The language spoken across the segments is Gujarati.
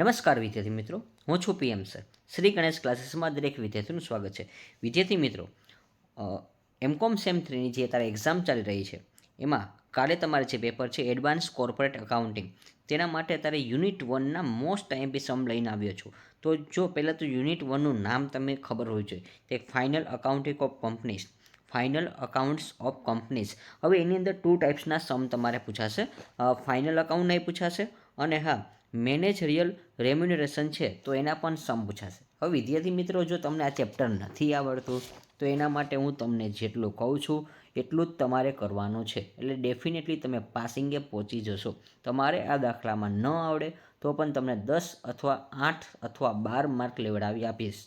નમસ્કાર વિદ્યાર્થી મિત્રો, હું છું પીએમ સર. શ્રી ગણેશ ક્લાસીસમાં દરેક વિદ્યાર્થીનું સ્વાગત છે. વિદ્યાર્થી મિત્રો, એમકોમ સેમ 3ની જે તારે એક્ઝામ ચાલી રહી છે એમાં કાલે તમારે જે પેપર છે એડવાન્સ કોર્પોરેટ એકાઉન્ટિંગ, તેના માટે તારે યુનિટ 1ના મોસ્ટ આઈએમપી સમ લઈને આવ્યો છું. તો જો પહેલાં તો યુનિટ 1નું નામ તમને ખબર હોવી જોઈએ. તે final accounting of companies, final accounts of companies. હવે એની અંદર 2 ટાઈપ્સના સમ તમારે પૂછાશે. ફાઇનલ અકાઉન્ટ નહીં પૂછાશે અને હા, મેનેજરિયલ રેમ્યુનરેશન છે તો એના પણ સમ પૂછાશે. હવે વિદ્યાર્થી મિત્રો, જો તમને આ ચેપ્ટર નથી આવડતું તો એના માટે હું તમને જેટલું કહું છું એટલું જ તમારે કરવાનું છે. એટલે ડેફિનેટલી તમે પાસિંગે પહોંચી જશો. તમારે આ દાખલામાં ન આવડે તો પણ તમને 10 અથવા 8 અથવા 12 માર્ક લેવડાવી આપીશ.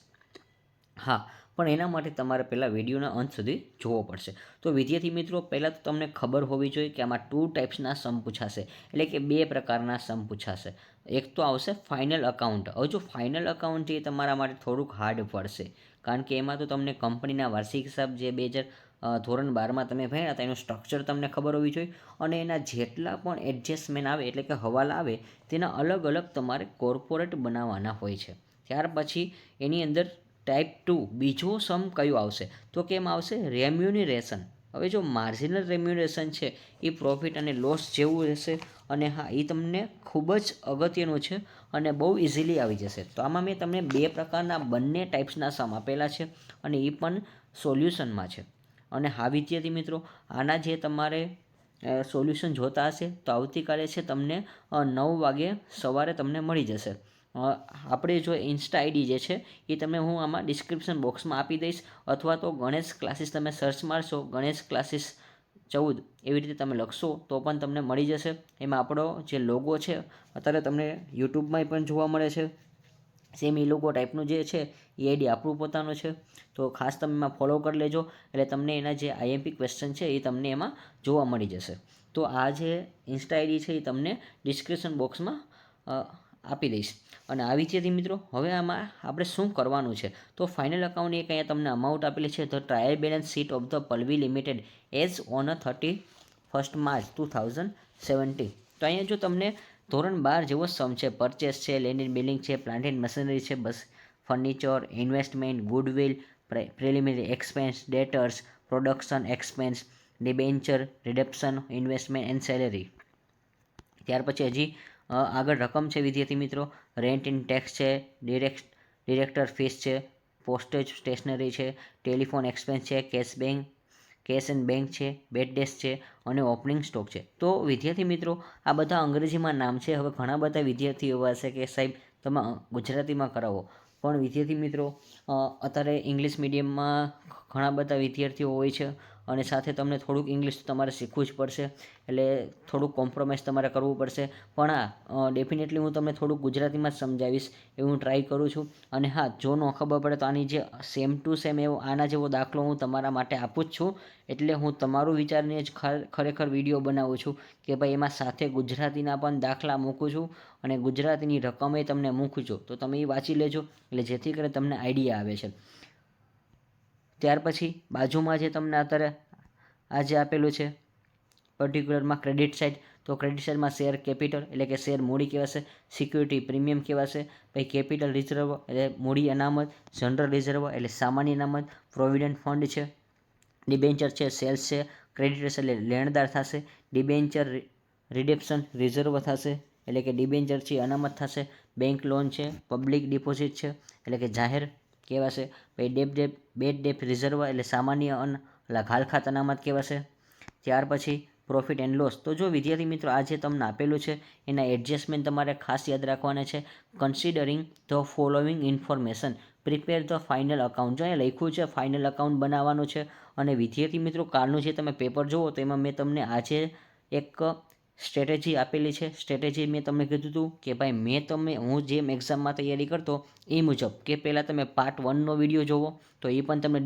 હા, પણ એના માટે તમારે પહેલાં વિડીયોના અંત સુધી જોવો પડશે. તો વિદ્યાર્થી મિત્રો, પહેલાં તો તમને ખબર હોવી જોઈએ કે આમાં 2 ટાઈપ્સના સમ પૂછાશે, એટલે કે 2 પ્રકારના સમ પૂછાશે. એક તો આવશે ફાઇનલ અકાઉન્ટ. હવે જો ફાઇનલ અકાઉન્ટ છે એ તમારા માટે થોડુંક હાર્ડ પડશે, કારણ કે એમાં તો તમને કંપનીના વાર્ષિક હિસાબ જે 2000 ધોરણ 12માં તમે ભણ્યા હતા એનું સ્ટ્રક્ચર તમને ખબર હોવી જોઈએ, અને એના જેટલા પણ એડજસ્ટમેન્ટ આવે એટલે કે હવાલા આવે તેના અલગ અલગ તમારે કોર્પોરેટ બનાવવાના હોય છે. ત્યાર પછી એની અંદર ટાઈપ 2 બીજો સમ કયો આવશે તો કે એમાં આવશે રેમ્યુનરેશન. હવે જો માર્જિનલ રેમ્યુનરેશન છે એ પ્રોફિટ અને લોસ જેવું રહેશે, અને હા, એ તમને ખૂબ જ અગત્યનું છે અને બહુ ઇઝીલી આવી જશે. તો આમાં મેં તમને 2 પ્રકારના બંને ટાઈપ્સના સમ આપેલા છે અને એ પણ સોલ્યુશનમાં છે. અને હા વિદ્યાર્થી મિત્રો, આના જે તમારે સોલ્યુશન જોતા હશે તો આવતીકાલે છે તમને 9 વાગે સવારે તમને મળી જશે. આપણે જો ઇન્સ્ટા આઈડી જે છે એ તમને હું આમાં ડિસ્ક્રિપ્શન બોક્સમાં આપી દઈશ, અથવા તો ગણેશ ક્લાસીસ તમે સર્ચ મારશો, ગણેશ ક્લાસીસ 14 એવી રીતે તમે લખશો તો પણ તમને મળી જશે. એમાં આપણો જે લોગો છે અત્યારે તમને યુટ્યુબમાં પણ જોવા મળે છે. સેમ એ લોગો ટાઈપનું જે છે એ આઈડી આપણું પોતાનું છે. તો ખાસ તમે એમાં ફોલો કરી લેજો, એટલે તમને એના જે આઈએમપી ક્વેશ્ચન છે એ તમને એમાં જોવા મળી જશે. તો આ જે ઇન્સ્ટા આઈડી છે એ તમને ડિસ્ક્રિપ્શન બોક્સમાં આપી દઈશ. અને આ વિદ્યાર્થી મિત્રો, હવે આમાં આપણે શું કરવાનું છે તો ફાઇનલ અકાઉન્ટ એક અહીંયા તમને અમાઉન્ટ આપેલી છે, the trial balance sheet of the Pallavi limited as on 31 March 2017. તો અહીંયા જો તમને ધોરણ 12 જેવો સમ છે, પરચેસ છે, લેન્ડ એન્ડ બિલ્ડિંગ છે, પ્લાન્ટ એન્ડ મશીનરી છે, બસ furniture, investment, goodwill, preliminary expense, debtors, production expense, debenture, redemption, investment and salary. ત્યાર પછી હજી આગળ રકમ છે વિદ્યાર્થી મિત્રો, રેન્ટ એન્ડ ટેક્સ છે, ડિરેક્ટર ફીસ છે, પોસ્ટેજ સ્ટેશનરી છે, ટેલિફોન એક્સપેન્સ છે, કેશ એન્ડ બેંક છે, બેડ ડેસ્ક છે અને ઓપનિંગ સ્ટોક છે. તો વિદ્યાર્થી મિત્રો, આ બધા અંગ્રેજીમાં નામ છે. હવે ઘણા બધા વિદ્યાર્થીઓ એવા હશે કે સાહેબ તમે ગુજરાતીમાં કરાવો, પણ વિદ્યાર્થી મિત્રો, અત્યારે ઇંગ્લિશ મીડિયમમાં ઘણા બધા વિદ્યાર્થીઓ હોય છે અને સાથે તમને થોડુંક ઇંગ્લિશ તમારે શીખવું જ પડશે, એટલે થોડુંક કોમ્પ્રોમાઇઝ તમારે કરવું પડશે. પણ હા, ડેફિનેટલી હું તમને થોડુંક ગુજરાતીમાં જ સમજાવીશ એવું હું ટ્રાય કરું છું. અને હા, જો ન ખબર પડે તો આની જે સેમ ટુ સેમ એવો આના જેવો દાખલો હું તમારા માટે આપું જ છું. એટલે હું તમારું વિચારને જ ખરેખર વિડીયો બનાવું છું કે ભાઈ એમાં સાથે ગુજરાતીના પણ દાખલા મૂકું છું અને ગુજરાતીની રકમે તમને મૂકું છું. તો તમે એ વાંચી લેજો, એટલે જેથી કરીને તમને આઈડિયા આવે છે. ત્યાર પછી બાજુમાં જે તમને અત્યારે આ જે આપેલું છે પર્ટિક્યુલરમાં ક્રેડિટ સાઇડ, તો ક્રેડિટ સાઇડમાં શેર કેપિટલ એટલે કે શેર મૂડી કહેવાશે, સિક્યુરિટી પ્રીમિયમ કહેવાશે, પછી કેપિટલ રિઝર્વ એટલે મૂડી અનામત, જનરલ રિઝર્વ એટલે સામાન્ય અનામત, પ્રોવિડન્ટ ફંડ છે, ડિબેન્ચર છે, સેલ્સ છે, ક્રેડિટર્સ એટલે લેણદાર થશે, ડિબેન્ચર રિડેપ્શન રિઝર્વ થશે એટલે કે ડિબેન્ચર છે અનામત થશે, બેંક લોન છે, પબ્લિક ડિપોઝિટ છે એટલે કે જાહેર કહેવાશે, પછી બેડ ડેપ રિઝર્વ એટલે સામાન્ય ઘાલખાત અનામત કહેવાશે. ત્યાર પછી પ્રોફિટ એન્ડ લોસ. તો જો વિદ્યાર્થી મિત્રો, આ જે તમને આપેલું છે એના એડજસ્ટમેન્ટ તમારે ખાસ યાદ રાખવાના છે. Considering the following information prepare the final account. જો અહીંયા લખ્યું છે ફાઇનલ અકાઉન્ટ બનાવવાનું છે. અને વિદ્યાર્થી મિત્રો, કાલનું જે તમે પેપર જુઓ તો એમાં મેં તમને આજે એક સ્ટ્રેટેજી આપેલી છે. સ્ટ્રેટેજી મેં તમને કીધું હતું કે ભાઈ હું જેમ એક્ઝામમાં તૈયારી કરતો એ મુજબ કે પહેલાં તમે પાર્ટ 1નો વિડીયો જોવો, તો એ પણ તમને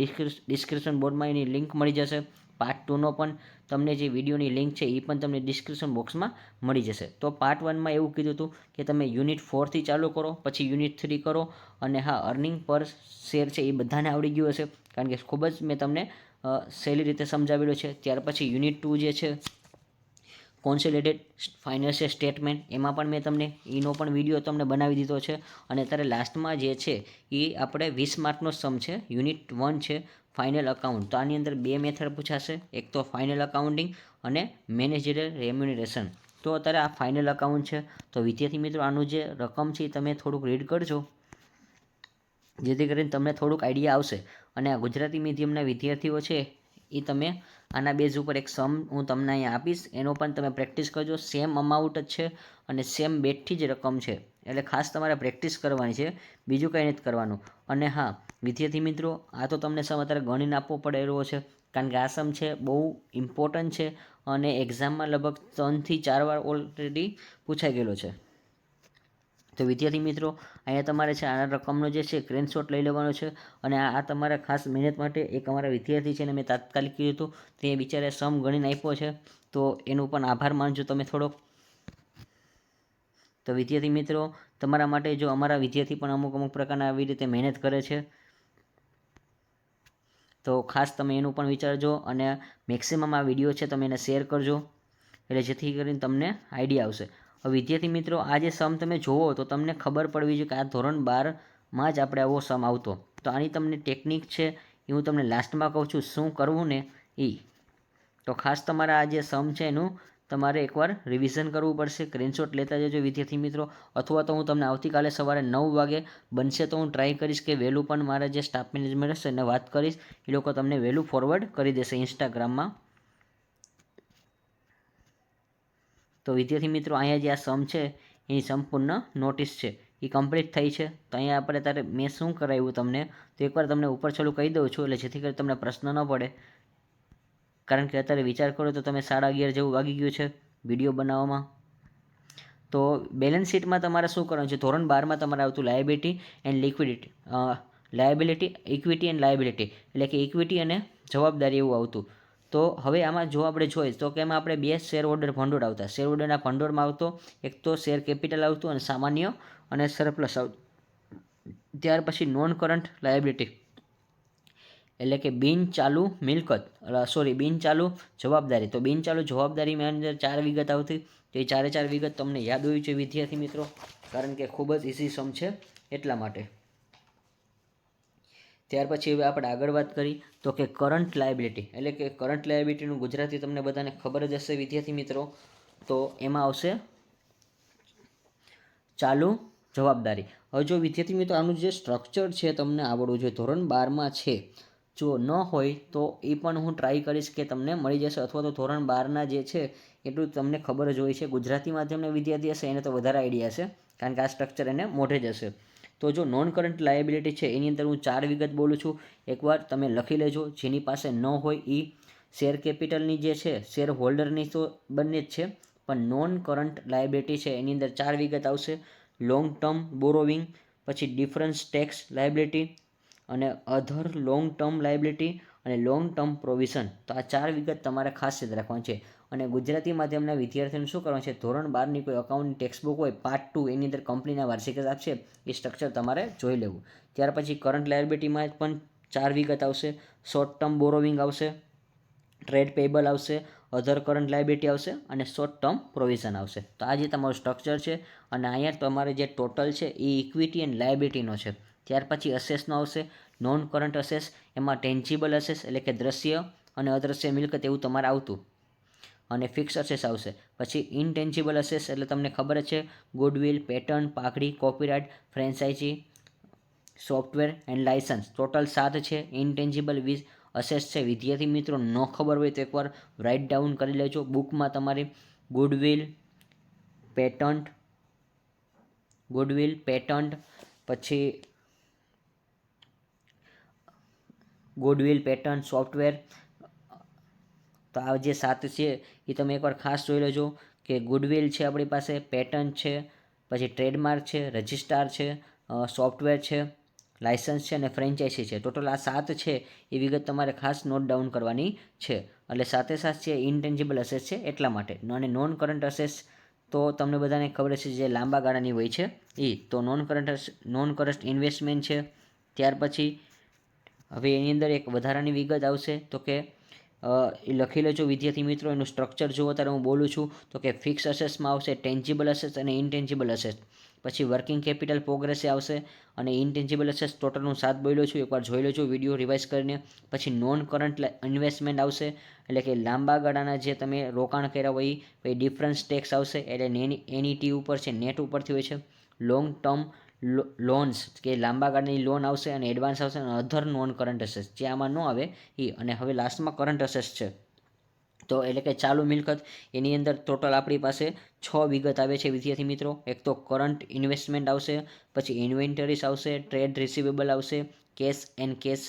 ડિસ્ક્રિપ્શન બોર્ડમાં એની લિંક મળી જશે. પાર્ટ 2નો પણ તમને જે વિડીયોની લિંક છે એ પણ તમને ડિસ્ક્રિપ્શન બોક્સમાં મળી જશે. તો પાર્ટ 1માં એવું કીધું હતું કે તમે યુનિટ 4થી ચાલુ કરો, પછી યુનિટ 3 કરો. અને હા, અર્નિંગ પર શેર છે એ બધાને આવડી ગયું હશે, કારણ કે ખૂબ જ મેં તમને સહેલી રીતે સમજાવેલું છે. ત્યાર પછી યુનિટ 2 જે છે કોન્સોલિડેટેડ ફાઇનાન્શિયલ સ્ટેટમેન્ટ, એમાં પણ મેં તમને એનો પણ વિડીયો તમને બનાવી દીધો છે. અને અત્યારે લાસ્ટમાં જે છે એ આપણે 20 માર્કનો સમ છે, યુનિટ 1 છે ફાઇનલ અકાઉન્ટ. તો આની અંદર 2 મેથડ પૂછાશે, એક તો ફાઇનલ અકાઉન્ટિંગ અને મેનેજરિયલ રેમ્યુનરેશન. તો અત્યારે આ ફાઇનલ અકાઉન્ટ છે. તો વિદ્યાર્થી મિત્રો આનું જે રકમ છે એ તમે થોડુંક રીડ કરજો, જેથી કરીને તમને થોડુંક આઈડિયા આવશે. અને આ ગુજરાતી મીડિયમના વિદ્યાર્થીઓ છે એ તમે આના બેઝ ઉપર એક સમ હું તમને અહીંયા આપીશ, એનો પણ તમે પ્રેક્ટિસ કરજો. સેમ અમાઉન્ટ જ છે અને સેમ બેટથી જ રકમ છે, એટલે ખાસ તમારે પ્રેક્ટિસ કરવાની છે, બીજું કંઈ નથી કરવાનું. અને હા વિદ્યાર્થી મિત્રો, આ તો તમને સમ અત્યારે ગણીને આપવો પડે એવો છે, કારણ કે આ સમ છે બહુ ઇમ્પોર્ટન્ટ છે અને એક્ઝામમાં લગભગ 3 થી 4 વાર ઓલરેડી પૂછાઈ ગયેલો છે. તો વિદ્યાર્થી મિત્રો, અહીંયા તમારે છે આના રકમનો જે છે સ્ક્રીનશોટ લઈ લેવાનો છે. અને આ તમારા ખાસ મહેનત માટે એક અમારા વિદ્યાર્થી છે ને મેં તાત્કાલિક કીધું હતું, તે બિચારે સમ ગણીને આપ્યો છે, તો એનો પણ આભાર માનજો તમે થોડોક. તો વિદ્યાર્થી મિત્રો, તમારા માટે જો અમારા વિદ્યાર્થી પણ અમુક પ્રકારના આવી રીતે મહેનત કરે છે, તો ખાસ તમે એનું પણ વિચારજો. અને મેક્સિમમ આ વિડીયો છે તમે એને શેર કરજો, એટલે જેથી કરીને તમને આઈડિયા આવશે. હવે વિદ્યાર્થી મિત્રો, આ જે સમ તમે જુઓ તો તમને ખબર પડવી જોઈએ કે આ ધોરણ 12માં જ આપણે આવો સમ આવતો. તો આની તમને ટેકનિક છે એ હું તમને લાસ્ટમાં કહું છું શું કરવું ને એ. તો ખાસ તમારા આ જે સમ છે એનું તમારે એકવાર રિવિઝન કરવું પડશે. સ્ક્રીનશોટ લેતા જજો વિદ્યાર્થી મિત્રો, અથવા તો હું તમને આવતીકાલે સવારે 9 વાગે બનશે તો હું ટ્રાય કરીશ કે વહેલું પણ મારા જે સ્ટાફ મેનેજમેન્ટ હશે એને વાત કરીશ, એ લોકો તમને વહેલું ફોરવર્ડ કરી દેશે ઇન્સ્ટાગ્રામમાં. તો વિદ્યાર્થી મિત્રો, અહીંયા જે આ સમ છે એની સંપૂર્ણ નોટિસ છે એ કમ્પ્લીટ થઈ છે. તો અહીંયા આપણે ત્યારે મેં શું કરાવ્યું તમને તો એકવાર તમને ઉપર છેલ્લું કહી દઉં છું, એટલે જેથી કરી તમને પ્રશ્ન ન પડે. કારણ કે અત્યારે વિચાર કરો તો તમે 11:30 જેવું વાગી ગયું છે વિડીયો બનાવવામાં. તો બેલેન્સ શીટમાં તમારે શું કરવાનું છે, ધોરણ 12માં તમારે આવતું liability and liquidity, liability equity and liability, એટલે કે ઇક્વિટી અને જવાબદારી એવું આવતું. તો હવે આમાં જો આપણે જોઈએ તો કે એમાં આપણે 2 શેર હોલ્ડર ભંડોળ આવતા. શેર હોલ્ડરના ભંડોળમાં આવતો એક તો શેર કેપિટલ આવતું અને સામાન્ય અને સરપ્લસ આવતું. ત્યાર પછી નોન કરંટ લાયબિલિટી, એટલે કે બિન ચાલુ મિલકત, બિન ચાલુ જવાબદારી. તો બિન ચાલુ જવાબદારીમાં અંદર 4 વિગત આવતી. તો એ 4 વિગત તમને યાદ હોવી જોઈએ વિદ્યાર્થી મિત્રો, કારણ કે ખૂબ જ ઇઝી સમ છે એટલા માટે. ત્યાર પછી હવે આપણે આગળ વાત કરી તો કે કરંટ લાયબિલિટી, એટલે કે કરંટ લાયબિલિટીનું ગુજરાતી તમને બધાને ખબર જ હશે વિદ્યાર્થી મિત્રો. તો એમાં આવશે ચાલુ જવાબદારી. હવે જો વિદ્યાર્થી મિત્રો આનું જે સ્ટ્રક્ચર છે તમને આવડવું જોઈએ, ધોરણ 12માં છે. જો ન હોય તો એ પણ હું ટ્રાય કરીશ કે તમને મળી જશે, અથવા તો ધોરણ 12ના જે છે એટલું તમને ખબર જ હોય છે. ગુજરાતી માધ્યમના વિદ્યાર્થી હશે એને તો વધારે આઈડિયા હશે, કારણ કે આ સ્ટ્રક્ચર એને મોઢે જ હશે. તો જો નોન કરંટ લાયબિલિટી છે એની અંદર હું 4 વિગત બોલું છું, એકવાર તમે લખી લેજો. જેની પાસે ન હોય એ શેર કેપિટલની જે છે શેર હોલ્ડરની તો બંને જ છે, પણ નોન કરંટ લાયબિલિટી છે એની અંદર 4 વિગત આવશે. લોંગ ટર્મ બોરોવિંગ, પછી ડિફરન્સ ટેક્સ લાયબિલિટી, અને અધર લોંગ ટર્મ લાયબિલિટી, અને લોંગ ટર્મ પ્રોવિઝન. તો આ 4 વિગત તમારે ખાસ યાદ રાખવાની છે. અને ગુજરાતી માધ્યમના વિદ્યાર્થીઓને શું કરવાનું છે, ધોરણ 12ની કોઈ અકાઉન્ટની ટેક્સ્ટબુક હોય પાર્ટ 2 એની અંદર કંપનીના વાર્ષિક આપશે, એ સ્ટ્રક્ચર તમારે જોઈ લેવું. ત્યાર પછી કરંટ લાયબિલિટીમાં પણ 4 વિગત આવશે. શોર્ટ ટર્મ બોરોવિંગ આવશે, ટ્રેડ પેયેબલ આવશે, અધર કરંટ લાયબિલિટી આવશે અને શોર્ટ ટર્મ પ્રોવિઝન આવશે. તો આ જે તમારું સ્ટ્રક્ચર છે. અને અહીંયા તમારે જે ટોટલ છે એ ઇક્વિટી એન્ડ લાયબિલિટીનો છે. ત્યાર પછી અસેસનો આવશે, નોન કરંટ અસેસ, એમાં ટેન્જિબલ અસેસ એટલે કે દ્રશ્ય અને અદ્રશ્ય મિલકત એવું તમારે આવતું, અને ફિક્સ અસેસ આવશે. પછી ઇનટેન્જિબલ અસેસ એટલે તમને ખબર જ છે, ગુડવિલ, પેટર્ન, પાઘડી, copyright, franchise, software and license. Total 7 છે ઇનટેન્જિબલ અસેસ છે. વિદ્યાર્થી મિત્રો ન ખબર હોય તો એકવાર રાઇટ ડાઉન કરી લેજો બુકમાં તમારી. ગુડવિલ પેટન્ટ, પછી સોફ્ટવેર. તો આ જે 7 છે એ તમે એકવાર ખાસ જોઈ લેજો કે ગુડવિલ છે આપણી પાસે, પેટન્ટ છે, પછી ટ્રેડમાર્ક છે, રજિસ્ટ્રાર છે, સોફ્ટવેર છે, લાયસન્સ છે અને ફ્રેન્ચાઇઝી છે. ટોટલ આ 7 છે એ વિગત તમારે ખાસ નોટ ડાઉન કરવાની છે. એટલે સાથે છે ઇનટેન્જિબલ અસેસ છે એટલા માટે. અને નોન કરંટ અસેસ તો તમને બધાને ખબર છે જે લાંબા ગાળાની હોય છે એ. તો નોન કરંટ ઇન્વેસ્ટમેન્ટ છે. ત્યાર પછી હવે એની અંદર એક વધારાની વિગત આવશે તો કે એ લખી લેજો વિદ્યાર્થી મિત્રો. એનું સ્ટ્રક્ચર જુઓ ત્યારે હું બોલું છું તો કે ફિક્સ અસેટ્સમાં આવશે ટેન્જિબલ અસેટ્સ અને ઇનટેન્જિબલ અસેટ્સ. પછી વર્કિંગ કેપિટલ પ્રોગ્રેસ આવશે અને ઇનટેન્જિબલ અસેટ્સ ટોટલ હું 7 બોલ્યો છું, એકવાર જોઈ લેજો વિડીયો રિવાઇઝ કરીને. પછી નોન કરંટ ઇન્વેસ્ટમેન્ટ આવશે, એટલે કે લાંબા ગાળાના જે તમે રોકાણ કર્યા હોય. પછી ડિફરન્સ ટેક્સ આવશે, એટલે એનઈટી ઉપર છે, નેટ ઉપરથી હોય છે. લોંગ ટર્મ લોન્સ કે લાંબા ગાળાની લોન આવશે અને એડવાન્સ આવશે અને અધર નોન કરંટ અસેટ્સ જે આમાં ન આવે એ. અને હવે લાસ્ટમાં કરંટ અસેટ્સ છે, તો એટલે કે ચાલુ મિલકત. એની અંદર ટોટલ આપણી પાસે 6 વિગત આવે છે વિદ્યાર્થી મિત્રો. એક તો કરંટ ઇન્વેસ્ટમેન્ટ આવશે, પછી ઇન્વેન્ટરીઝ આવશે, ટ્રેડ રિસીવેબલ આવશે, કેશ એન્ડ કેશ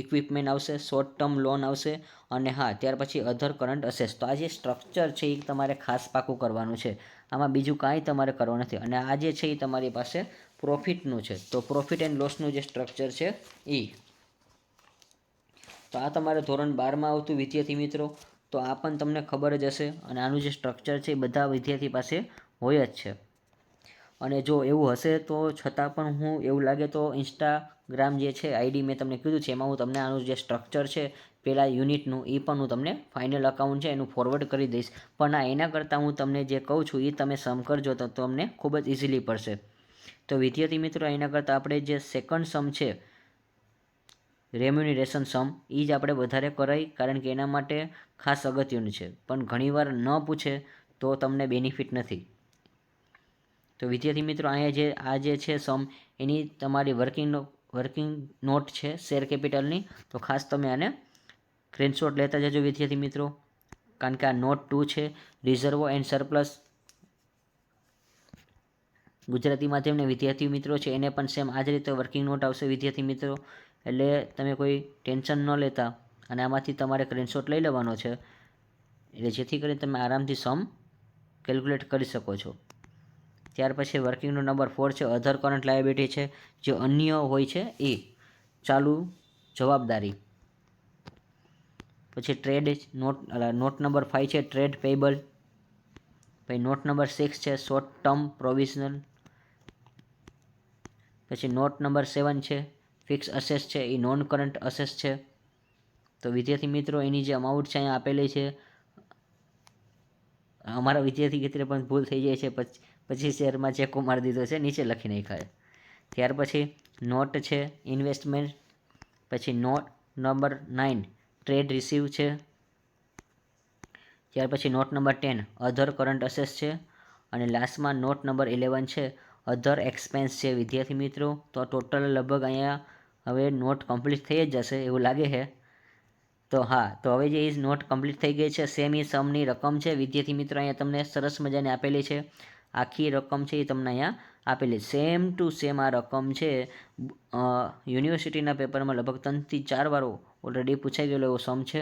ઇક્વિપમેન્ટ આવશે, શોર્ટ ટર્મ લોન આવશે અને હા ત્યાર પછી અધર કરંટ અસેટ્સ. તો આ જે સ્ટ્રક્ચર છે એ તમારે ખાસ પાકું કરવાનું છે. આમાં બીજું કાંઈ તમારે કરવાનું નથી. અને આ જે છે એ તમારી પાસે પ્રોફિટનું છે, તો પ્રોફિટ એન્ડ લોસનું જે સ્ટ્રક્ચર છે એ. તો આ તમારે ધોરણ 12માં આવતું વિદ્યાર્થી મિત્રો. તો આ પણ તમને ખબર જ હશે. અને આનું જે સ્ટ્રક્ચર છે એ બધા વિદ્યાર્થી પાસે હોય જ છે. અને જો એવું હશે તો છતાં પણ હું એવું લાગે તો ઇન્સ્ટાગ્રામ જે છે આઈડી મેં તમને કીધું છે, એમાં હું તમને આનું જે સ્ટ્રક્ચર છે પહેલાં યુનિટનું એ પણ હું તમને ફાઇનલ અકાઉન્ટ છે એનું ફોરવર્ડ કરી દઈશ. પણ આ એના કરતાં હું તમને જે કહું છું એ તમે સમ કરજો તો તમને ખૂબ જ ઇઝીલી પડશે. તો વિદ્યાર્થી મિત્રો એના કરતાં આપણે જે સેકન્ડ સમ છે રેમ્યુનરેશન સમ એ જ આપણે વધારે કરાય, કારણ કે એના માટે ખાસ અગત્યનું છે. પણ ઘણીવાર ન પૂછે તો તમને બેનિફિટ નથી. તો વિદ્યાર્થી મિત્રો અહીંયા આ જે છે સમ એની તમારી વર્કિંગ નોટ છે શેર કેપિટલની. તો ખાસ તમે આને સ્ક્રીનશોટ લેતા જજો વિદ્યાર્થી મિત્રો, કારણ કે આ નોટ 2 છે. રિઝર્વો એન્ડ સરપ્લસ ગુજરાતી માધ્યમના વિદ્યાર્થી મિત્રો છે એને પણ સેમ આ જ રીતે વર્કિંગ નોટ આવશે વિદ્યાર્થી મિત્રો. એટલે તમે કોઈ ટેન્શન ન લેતા અને આમાંથી તમારે સ્ક્રીનશોટ લઈ લેવાનો છે, એટલે જેથી કરીને તમે આરામથી સમ કેલ્ક્યુલેટ કરી શકો છો. ત્યાર પછી વર્કિંગનો નંબર 4 છે અધર કરંટ લાયબિલિટી છે, જે અન્ય હોય છે એ ચાલુ જવાબદારી. પછી ટ્રેડ નોટ નંબર 5 છે ટ્રેડ પેયેબલ. પછી નોટ નંબર 6 છે શોર્ટ ટર્મ પ્રોવિઝનલ. પછી નોટ નંબર 7 છે ફિક્સ અસેસ છે, એ નોન કરંટ અસેસ છે. તો વિદ્યાર્થી મિત્રો એની જે અમાઉન્ટ છે અહીંયા આપેલી છે. અમારા વિદ્યાર્થી મિત્ર પણ ભૂલ થઈ જાય છે, પછી શેરમાં ચેકો મારી દીધો છે, નીચે લખી નાખાય. ત્યાર પછી નોટ છે ઇન્વેસ્ટમેન્ટ. પછી નોટ નંબર 9 ટ્રેડ રિસીવ છે. ત્યાર પછી નોટ નંબર 10 અધર કરંટ અસેસ છે. અને લાસ્ટમાં નોટ નંબર 11 છે અધર એક્સપેન્સ છે વિદ્યાર્થી મિત્રો. તો ટોટલ લગભગ અહીંયા હવે નોટ કમ્પ્લીટ થઈ જ જશે એવું લાગે છે. તો હા, તો હવે જે નોટ કમ્પ્લીટ થઈ ગઈ છે. સેમ એ સમની રકમ છે વિદ્યાર્થી મિત્રો અહીંયા તમને સરસ મજાની આપેલી છે. આખી રકમ છે એ તમને અહીંયા આપેલી સેમ ટુ સેમ આ રકમ છે. યુનિવર્સિટીના પેપરમાં લગભગ 3 થી 4 વાર ઓલરેડી પૂછાઈ ગયેલો એવો સમ છે.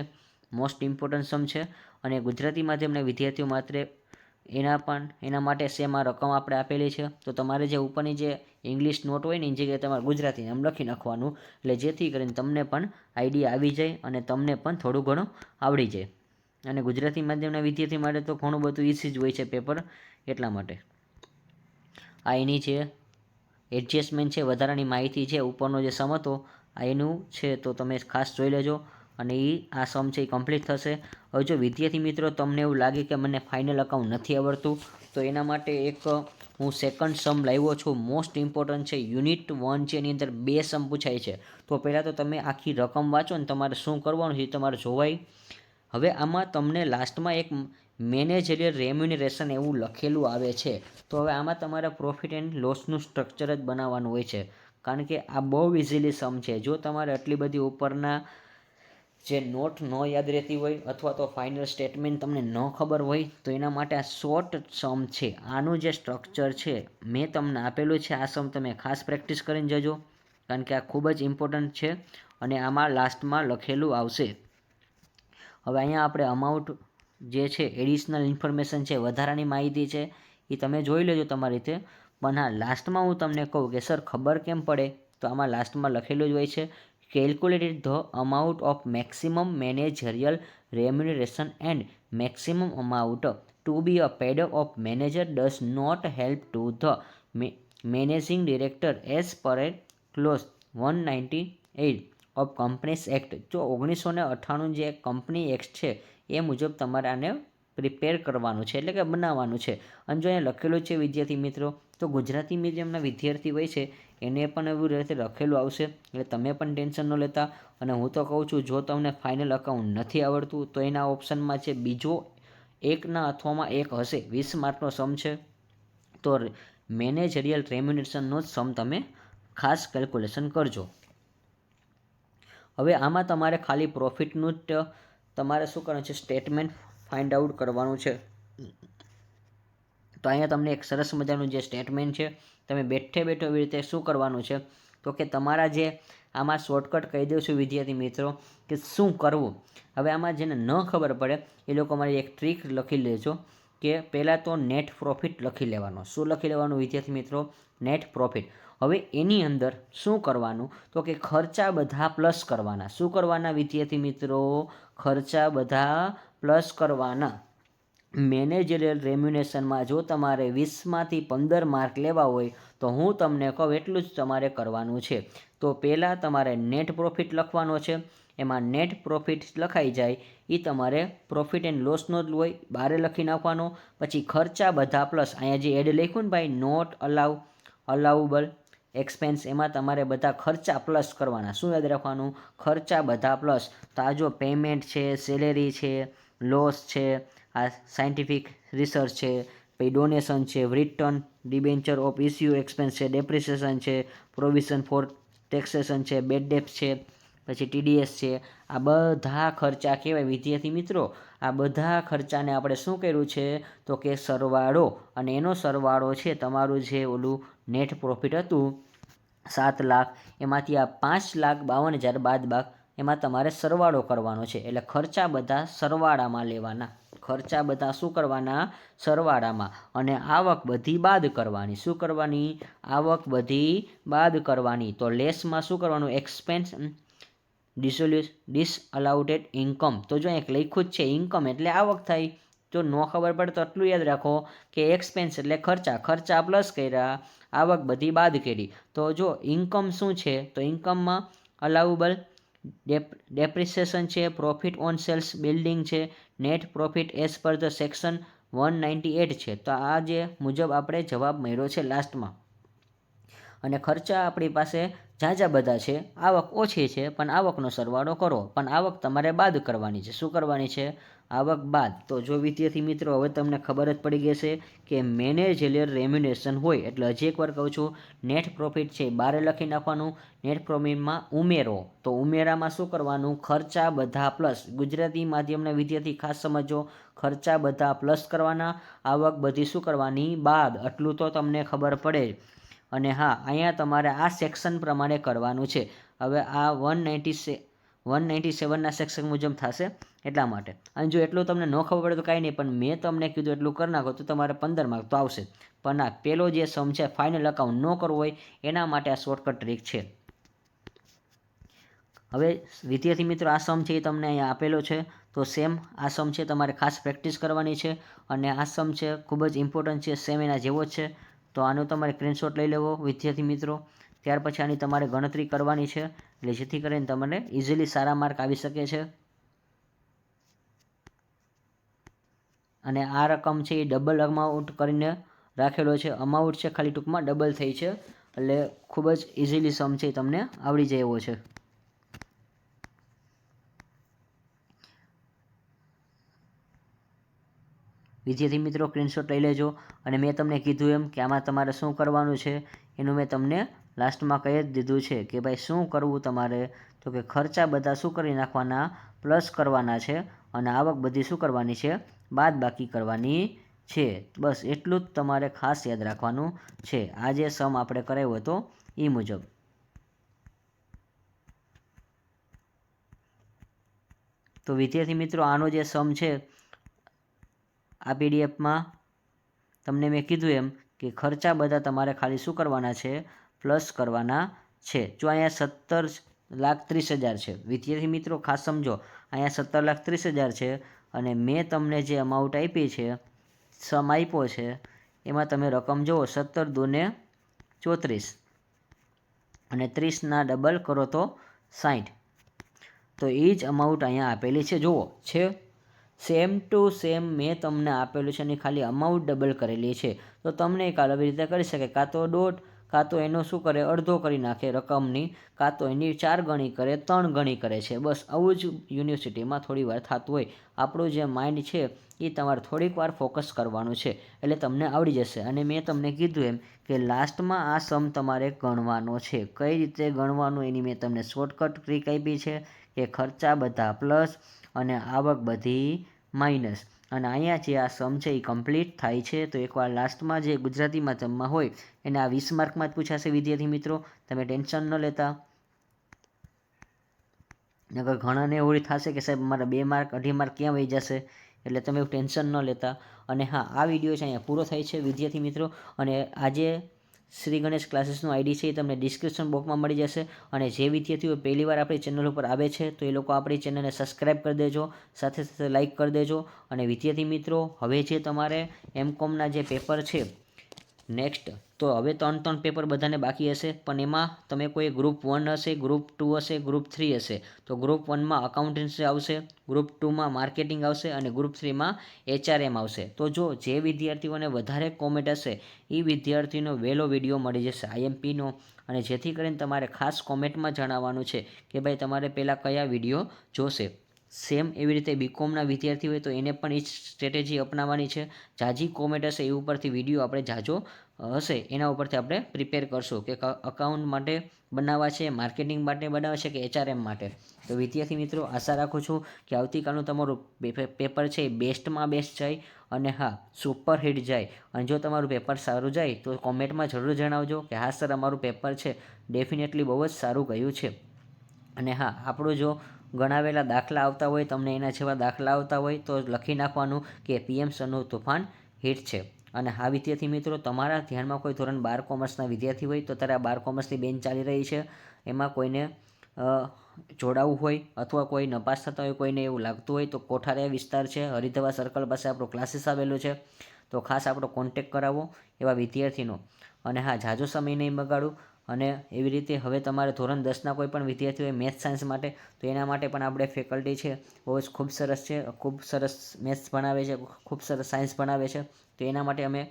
મોસ્ટ ઇમ્પોર્ટન્ટ સમ છે. અને ગુજરાતી માધ્યમના વિદ્યાર્થીઓ માત્ર એના માટે સેમ આ રકમ આપણે આપેલી છે. તો તમારે જે ઉપરની જે ઇંગ્લિશ નોટ હોય ને એની જગ્યાએ તમારે ગુજરાતી આમ લખી નાખવાનું, એટલે જેથી કરીને તમને પણ આઈડિયા આવી જાય અને તમને પણ થોડું ઘણું આવડી જાય. અને ગુજરાતી માધ્યમના વિદ્યાર્થી માટે તો ઘણું બધું ઇઝી જ હોય છે પેપર, એટલા માટે. આ એની જે એડજસ્ટમેન્ટ છે વધારાની માહિતી છે ઉપરનો જે સમ હતો આ એનું છે, તો તમે ખાસ જોઈ લેજો. અને આ સમ છે એ કમ્પ્લીટ થશે. હવે જો વિદ્યાર્થી મિત્રો તમને એવું લાગે કે મને ફાઇનલ અકાઉન્ટ નથી આવડતું, તો એના માટે એક હું સેકન્ડ સમ લાવ્યો છું. મોસ્ટ ઇમ્પોર્ટન્ટ છે યુનિટ 1 છે, એની અંદર 2 સમ પૂછાય છે. તો પહેલાં તો તમે આખી રકમ વાંચો ને તમારે શું કરવાનું છે એ તમારે જોવાય. હવે આમાં તમને લાસ્ટમાં એક મેનેજરિયલ રેમ્યુનરેશન એવું લખેલું આવે છે. તો હવે આમાં તમારે પ્રોફિટ એન્ડ લોસનું સ્ટ્રક્ચર જ બનાવવાનું હોય છે, કારણ કે આ બહુ ઇઝીલી સમ છે. જો તમારે આટલી બધી ઉપરના જે નોટ ન યાદ રહેતી હોય અથવા તો ફાઇનલ સ્ટેટમેન્ટ તમને ન ખબર હોય તો એના માટે આ શોર્ટ સમ છે. આનું જે સ્ટ્રક્ચર છે મેં તમને આપેલું છે. આ સમ તમે ખાસ પ્રેક્ટિસ કરીને જજો, કારણ કે આ ખૂબ જ ઇમ્પોર્ટન્ટ છે અને આમાં લાસ્ટમાં લખેલું આવશે. હવે અહીંયા આપણે અમાઉન્ટ જે છે એડિશનલ ઇન્ફોર્મેશન છે, વધારાની માહિતી છે, એ તમે જોઈ લેજો તમારી રીતે. પણ હા, લાસ્ટમાં હું તમને કહું કે સર ખબર કેમ પડે, તો આમાં લાસ્ટમાં લખેલું જ હોય છે calculated the amount of maximum managerial remuneration and maximum amount to be a paid of manager does not help to the managing director as per clause 198 of companies act, જો 1998 જે કંપની એક્ટ છે એ મુજબ તમારે આને પ્રિપેર કરવાનું છે, એટલે કે બનાવવાનું છે. અને જો અહીંયા લખેલું છે વિદ્યાર્થી મિત્રો, તો ગુજરાતી મીડિયમના વિદ્યાર્થી હોય છે એને પણ એવું રીતે લખેલું આવશે, એટલે તમે પણ ટેન્શન ન લેતા. અને હું તો કહું છું, જો તમને ફાઇનલ અકાઉન્ટ નથી આવડતું તો એના ઓપ્શનમાં છે બીજો એકના અથવામાં એક હશે, 20 માર્કનો સમ છે, તો મેનેજરિયલ રેમ્યુનેશનનો જ સમ તમે ખાસ કેલ્ક્યુલેશન કરજો. હવે આમાં તમારે ખાલી પ્રોફિટનું જ તમારે શું કરવાનું છે, સ્ટેટમેન્ટ ફાઇન્ડ આઉટ કરવાનું છે. તો અહીંયા તમને એક સરસ મજાનું જે સ્ટેટમેન્ટ છે, તમે બેઠે બેઠો એવી રીતે શું કરવાનું છે, તો કે તમારા જે આમાં શોર્ટકટ કહી દઉં છું વિદ્યાર્થી મિત્રો કે શું કરવું. હવે આમાં જેને ન ખબર પડે એ લોકો મારી એક ટ્રીક લખી લેજો કે પહેલાં તો નેટ પ્રોફિટ લખી લેવાનો. શું લખી લેવાનું વિદ્યાર્થી મિત્રો? Net profit. હવે એની અંદર શું કરવાનું, તો કે ખર્ચા બધા પ્લસ કરવાના. શું કરવાના વિદ્યાર્થી મિત્રો? ખર્ચા બધા પ્લસ કરવાના. મેનેજરિયલ રેમ્યુનેશનમાં જો તમારે 20માંથી 15 માર્ક લેવા હોય તો હું તમને કહું એટલું જ તમારે કરવાનું છે. તો પહેલાં તમારે નેટ પ્રોફિટ લખવાનો છે. એમાં નેટ પ્રોફિટ લખાઈ જાય એ તમારે પ્રોફિટ એન્ડ લોસનો જ હોય, બારે લખી નાખવાનો. પછી ખર્ચા બધા પ્લસ, અહીંયા જે એડ લખ્યું ને ભાઈ, નોટ અલાઉબલ એક્સપેન્સ, એમાં તમારે બધા ખર્ચા પ્લસ કરવાના. શું યાદ રાખવાનું? ખર્ચા બધા પ્લસ. તો આ જો પેમેન્ટ છે, સેલેરી છે, લોસ છે, આ સાયન્ટિફિક રિસર્ચ છે, પછી ડોનેશન છે, return debenture of issue expense છે, ડેપ્રિસિએશન છે, પ્રોવિઝન ફોર ટેક્સેશન છે, બેડ ડેપ્ટ છે, પછી TDS છે. આ બધા ખર્ચા કહેવાય વિદ્યાર્થી મિત્રો. આ બધા ખર્ચાને આપણે શું કર્યું છે, તો કે સરવાળો, અને એનો સરવાળો છે તમારું જે ઓલું નેટ પ્રોફિટ હતું 7 લાખ, એમાંથી આ 5,52,000 બાદ એમાં તમારે સરવાળો કરવાનો છે. એટલે ખર્ચા બધા સરવાળામાં લેવાના. ખર્ચા બધા શું કરવાના? સરવાળામાં. અને આવક બધી બાદ કરવાની. શું કરવાની? આવક બધી બાદ કરવાની. તો લેસમાં શું કરવાનું? Expense disallowed income. તો જો એક લખ્યું જ છે ઇન્કમ એટલે આવક થાય. જો ન ખબર પડે તો એટલું યાદ રાખો કે એક્સપેન્સ એટલે ખર્ચા પ્લસ કર્યા, આવક બધી બાદ કરી. તો જો ઇન્કમ શું છે, તો ઇન્કમમાં અલાઉબલ ડેપ્રિસિએશન છે, પ્રોફિટ ઓન સેલ્સ બિલ્ડિંગ છે, net profit as per the section 198 છે. તો આ જે મુજબ આપણે જવાબ મળ્યો છે લાસ્ટમાં. અને ખર્ચા આપણી પાસે ઝાઝા બધા છે, આવક ઓછી છે, પણ આવકનો સરવાળો કરો. પણ આવક તમારે બાદ કરવાની છે. શું કરવાની છે? આવક બાદ. તો જો વિદ્યાર્થી મિત્રો હવે તમને ખબર જ પડી ગઈ છે કે મેનેજરિયલ રેમ્યુનેશન હોય એટલે હજી એકવાર કહું છું, નેટ પ્રોફિટ છે બારે લખી નાખવાનું. નેટ પ્રોફિટમાં ઉમેરો, તો ઉમેરામાં શું કરવાનું? ખર્ચા બધા પ્લસ. ગુજરાતી માધ્યમના વિદ્યાર્થી ખાસ સમજો, ખર્ચા બધા પ્લસ કરવાના, આવક બધી શું કરવાની? બાદ. આટલું તો તમને ખબર પડે જ. અને હા, અહીંયા તમારે આ સેક્શન પ્રમાણે કરવાનું છે. હવે આ 197ના સેક્શન મુજબ થશે એટલા માટે. અને જો એટલું તમને ન ખબર પડે તો કાંઈ નહીં, પણ મેં તમને કીધું એટલું કરી નાખો તો તમારે 15 માર્ક તો આવશે. પણ આ પહેલો જે સમ છે ફાઇનલ અકાઉન્ટ ન કરવું હોય એના માટે આ શોર્ટકટ ટ્રીક છે. હવે વિદ્યાર્થી મિત્રો આ સમ છે એ તમને અહીંયા આપેલો છે. તો સેમ આ સમ છે તમારે ખાસ પ્રેક્ટિસ કરવાની છે. અને આ સમ છે ખૂબ જ ઇમ્પોર્ટન્ટ છે, સેમ એના જેવો જ છે. તો આનો તમારે સ્ક્રીનશોટ લઈ લેવો વિદ્યાર્થી મિત્રો. ત્યાર પછી આની તમારે ગણતરી કરવાની છે, એટલે જેથી કરીને તમને ઇઝીલી સારા માર્ક આવી શકે છે. અને આ રકમ છે એ ડબલ અમાઉન્ટ કરીને રાખેલો છે. અમાઉન્ટ છે ખાલી ટૂંકમાં ડબલ થઈ છે, એટલે ખૂબ જ ઇઝીલી સમ છે તમને આવડી જાય એવો છે. વિદ્યાર્થી મિત્રો સ્ક્રીનશોટ લઈ લેજો. અને મેં તમને કીધું એમ કે આમાં તમારે શું કરવાનું છે એનું મેં તમને લાસ્ટમાં કહી જ દીધું છે કે ભાઈ શું કરવું તમારે, તો કે ખર્ચા બધા શું કરી નાખવાના? પ્લસ કરવાના છે. અને આવક બધી શું કરવાની છે? બાદ બાકી કરવાની છે. બસ એટલું જ તમારે ખાસ યાદ રાખવાનું છે. આ જે સમ આપણે કરાવ્યો હતો એ મુજબ. તો વિદ્યાર્થી મિત્રો આનો જે સમ છે આ PDFમાં તમને મેં કીધું એમ કે ખર્ચા બધા તમારે ખાલી શું કરવાના છે? પ્લસ કરવાના છે. જો અહીંયા 17,30,000 છે વિદ્યાર્થી મિત્રો ખાસ સમજો, અહીંયા 17,30,000 છે. અને મેં તમને જે અમાઉન્ટ આપી છે, સમ આપ્યો છે, એમાં તમે રકમ જુઓ 17 દુને 34 અને 30ના ડબલ કરો તો 60. તો એ જ અમાઉન્ટ અહીંયા આપેલી છે, જુઓ છે સેમ ટુ સેમ મેં તમને આપેલું છે અને ખાલી અમાઉન્ટ ડબલ કરેલી છે. તો તમને એક આવી રીતે કરી શકે, કાં તો દોઢ, કાં તો એનો શું કરે અડધો કરી નાખે રકમની, કાં તો એની 4 ગણી કરે, 3 ગણી કરે છે. બસ આવું જ યુનિવર્સિટીમાં થોડી વાર થતું હોય. આપણું જે માઇન્ડ છે એ તમારે થોડીક વાર ફોકસ કરવાનું છે એટલે તમને આવડી જશે. અને મેં તમને કીધું એમ કે લાસ્ટમાં આ સમ તમારે ગણવાનો છે. કઈ રીતે ગણવાનું એની મેં તમને શોર્ટકટ ટ્રીક આપી છે કે ખર્ચા બધા પ્લસ અને આવક બધી માઇનસ. અને અહીંયા જે આ સમ છે એ કમ્પ્લીટ થાય છે. તો એકવાર લાસ્ટમાં જે ગુજરાતીમાં જમવા હોય એને આ 20 માર્કમાં જ પૂછાશે વિદ્યાર્થી મિત્રો, તમે ટેન્શન ન લેતા. નકર ઘણાને એવું થશે કે સાહેબ મારા 2 માર્ક 2.5 માર્ક ક્યાં વહી જશે, એટલે તમે એવું ટેન્શન ન લેતા. અને હા, આ વિડીયો છે અહીંયા પૂરો થાય છે વિદ્યાર્થી મિત્રો. અને આજે શ્રી ગણેશ ક્લાસીસનું આઈડી છે એ તમને ડિસ્ક્રિપ્શન બોક્સમાં મળી જશે. અને જે વિદ્યાર્થીઓ પહેલી વાર આપણી ચેનલ ઉપર આવે છે તો એ લોકો આપણી ચેનલને સબસ્ક્રાઈબ કરી દેજો, સાથે સાથે લાઇક કરી દેજો. અને વિદ્યાર્થી મિત્રો, હવે જે તમારે એમકોમના જે પેપર છે નેક્સ્ટ, તો હવે 3 પેપર બધાને બાકી હશે, પણ એમાં તમે કોઈ ગ્રુપ 1 હશે, ગ્રુપ 2 હશે, ગ્રુપ 3 હશે. તો ગ્રુપ 1માં અકાઉન્ટન્સી આવશે, ગ્રુપ 2માં માર્કેટિંગ આવશે અને ગ્રુપ 3માં HRM આવશે. તો જો જે વિદ્યાર્થીઓને વધારે કોમેન્ટ હશે એ વિદ્યાર્થીનો વહેલો વિડીયો મળી જશે IMPનો. અને જેથી કરીને તમારે ખાસ કોમેન્ટમાં જણાવવાનું છે કે ભાઈ તમારે પહેલાં કયા વિડીયો જોશે. સેમ એવી રીતે બીકોમના વિદ્યાર્થી હોય તો એને પણ એ જ સ્ટ્રેટેજી અપનાવવાની છે. જાજી કોમેન્ટ હશે એ ઉપરથી વિડીયો આપણે જાજો હશે એના ઉપરથી આપણે પ્રિપેર કરશું કે અકાઉન્ટ માટે બનાવવા છે, માર્કેટિંગ માટે બનાવવા છે કે HRM માટે. તો વિદ્યાર્થી મિત્રો, આશા રાખું છું કે આવતીકાલનું તમારું પેપર છે એ બેસ્ટમાં બેસ્ટ જાય અને હા સુપર હિટ જાય. અને જો તમારું પેપર સારું જાય તો કોમેન્ટમાં જરૂર જણાવજો કે હા સર અમારું પેપર છે ડેફિનેટલી બહુ જ સારું ગયું છે. અને હા, આપણું જો ગણાવેલા દાખલા આવતા હોય, તમને એના જેવા દાખલા આવતા હોય તો લખી નાખવાનું કે PM સરનું તોફાન હિટ છે. અને હા વિદ્યાર્થી મિત્રો, તમારા ધ્યાનમાં કોઈ ધોરણ 12 કોમર્સના વિદ્યાર્થી હોય તો ત્યારે આ 12 કોમર્સની બેન્ચ ચાલી રહી છે, એમાં કોઈને જોડાવવું હોય અથવા કોઈ નપાસ થતા હોય, કોઈને એવું લાગતું હોય તો કોઠારિયા વિસ્તાર છે, હરિધવા સર્કલ પાસે આપણો ક્લાસીસ આવેલો છે. તો ખાસ આપણો કોન્ટેક કરાવો એવા વિદ્યાર્થીનો. અને હા, ઝાઝો સમય નહીં બગાડું. અને એવી રીતે હવે તમારે ધોરણ 10ના કોઈ પણ વિદ્યાર્થી હોય મેથ્સ સાયન્સ માટે, તો એના માટે પણ આપણે ફેકલ્ટી છે બહુ જ ખૂબ સરસ છે, ખૂબ સરસ મેથ્સ ભણાવે છે, ખૂબ સરસ સાયન્સ ભણાવે છે. તો એના માટે અમે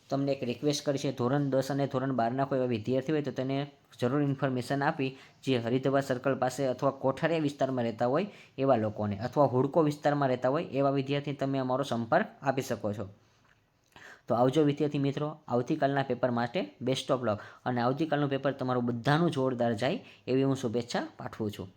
તમને એક રિક્વેસ્ટ કરી છે, ધોરણ 10 અને ધોરણ 12ના કોઈ એવા વિદ્યાર્થી હોય તો તેને જરૂર ઇન્ફોર્મેશન આપી જે હરિધવા સર્કલ પાસે અથવા કોઠારિયા વિસ્તારમાં રહેતા હોય એવા લોકોને, અથવા હુડકો વિસ્તારમાં રહેતા હોય એવા વિદ્યાર્થી તમે અમારો સંપર્ક આપી શકો છો. તો આવજો વિદ્યાર્થી મિત્રો, આવતીકાલના પેપર માટે બેસ્ટ ઓફ લક. અને આવતીકાલનું પેપર તમારું બધાનું જોરદાર જાય એવી હું શુભેચ્છા પાઠવું છું.